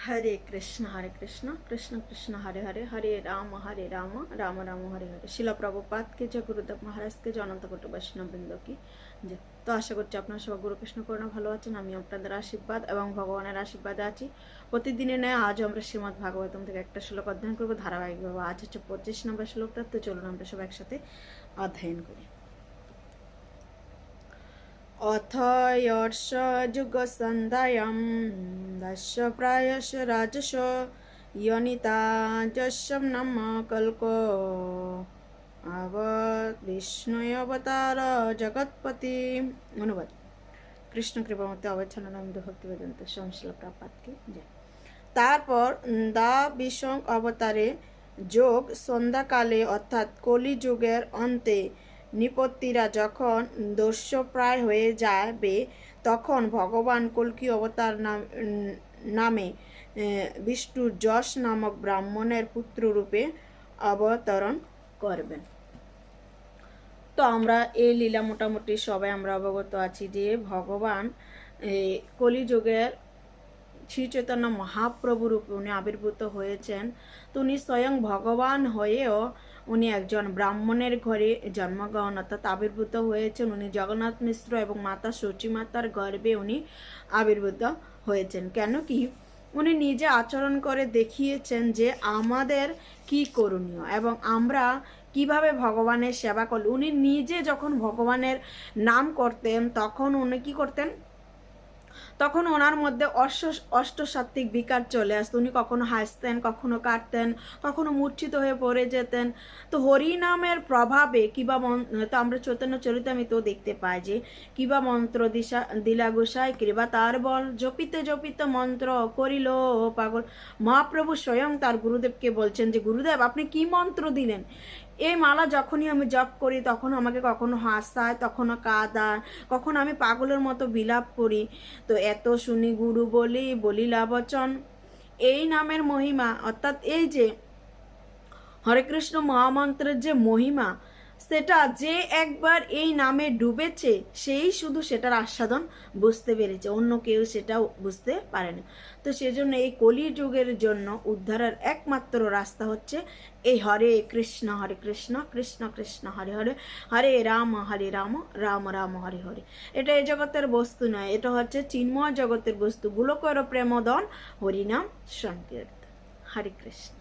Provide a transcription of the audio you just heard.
हरे कृष्ण कृष्ण कृष्ण हरे हरे हरे राम राम राम हरे हरे। শিলা প্রভুপাদ কে জয়, গুরুদেব মহারাজ কে জয়, অনন্ত কোটি বৈষ্ণব বৃন্দ কি জয়। তো আশা করছি আপনারা সবাই গুরু কৃষ্ণ করুণা ভালো আছেন। আমি আপনাদের আশীর্বাদ এবং ভগবানের আশীর্বাদে আছি। প্রতিদিনের ন্যায় আজ আমরা শ্রীমদ ভাগবতম থেকে একটা শ্লোক অধ্যয়ন করবো ধারাবাহিকভাবে। আজ হচ্ছে 25 নম্বর শ্লোকটা। তো চলুন আমরা সবাই একসাথে অধ্যয়ন করি। অথয়র্ষ যুগসন্ধ্যায়াম দশ প্রায়শ রাজস ইয়নিতা যস্যম নাম কল্প আবৎ বিষ্ণুয় অবতার জগৎপতি। অনুবাদ। কৃষ্ণ কৃপামতে অবচ্ছন্নন্দ ভক্তি বেদান্ত সংশিল প্রাপাতকে যায়। তারপর দা বিষ্ণু অবতারে যোগ সন্ধ্যাকালে অর্থাৎ কলিযুগের অন্তে নিপত্তিরা যখন দস্যুপ্রায় হয়ে যাবে তখন ভগবান কল্কি অবতার নামে বিষ্ণুর যশ নামক ব্রাহ্মণের পুত্ররূপে অবতরণ করবেন। তো আমরা এই লীলা মোটামুটি সবাই আমরা অবগত আছি যে ভগবান কলিযুগের শ্রী চৈতন্য মহাপ্রভু রূপে উনি আবির্ভূত হয়েছেন। তো উনি স্বয়ং ভগবান হয়েও উনি একজন ব্রাহ্মণের ঘরে জন্মগ্রহণ অর্থাৎ আবির্ভূত হয়েছেন। উনি জগন্নাথ মিশ্র এবং মাতা সচী মাতার গর্ভে উনি আবির্ভূত হয়েছেন। কেন কি উনি নিজে আচরণ করে দেখিয়েছেন যে আমাদের কি করণীয় এবং আমরা কিভাবে ভগবানের সেবা করলে। উনি নিজে যখন ভগবানের নাম করতেন তখন উনি কি করতেন, তখন ওনার মধ্যে অষ্টসাত্ত্বিক বিকার চলে আসতো। উনি কখনো হাসতেন, কখনো কাঁদতেন, কখনো মূর্ছিত হয়ে পড়ে যেতেন। তো হরিনামের প্রভাবে কিবা তো আমরা চৈতন্য চরিতামৃতেও দেখতে পাই যে কিবা মন্ত্র দিলা গোসাই কৃপা তার বল জপিতে জপিতে মন্ত্র করিল পাগল। মহাপ্রভু স্বয়ং তার গুরুদেবকে বলছেন যে গুরুদেব আপনি কি মন্ত্র দিলেন। এই মালা যখনই আমি জপ করি তখন আমাকে কখনো হাসায়, কখনো কাঁদায়, কখনো আমি পাগলের মতো বিলাপ করি। তো এত শুনি গুরু বলিলা বচন। এই নামের মহিমা অর্থাৎ এই যে হরে কৃষ্ণ মহামন্ত্রের যে মহিমা, সেটা যে একবার এই নামে ডুবেছে সেই শুধু সেটার আস্বাদন বুঝতে পেরেছে, অন্য কেউ সেটাও বুঝতে পারে না। তো সেজন্য এই কলিযুগের জন্য উদ্ধারের একমাত্র রাস্তা হচ্ছে এই হরে কৃষ্ণ কৃষ্ণ কৃষ্ণ হরে হরে, হরে রাম রাম রাম হরে হরে। এটা এই জগতের বস্তু নয়, এটা হচ্ছে চিন্ময় জগতের বস্তু। গোলকের প্রেমদন হরিনাম সংকীর্তন। হরে কৃষ্ণ।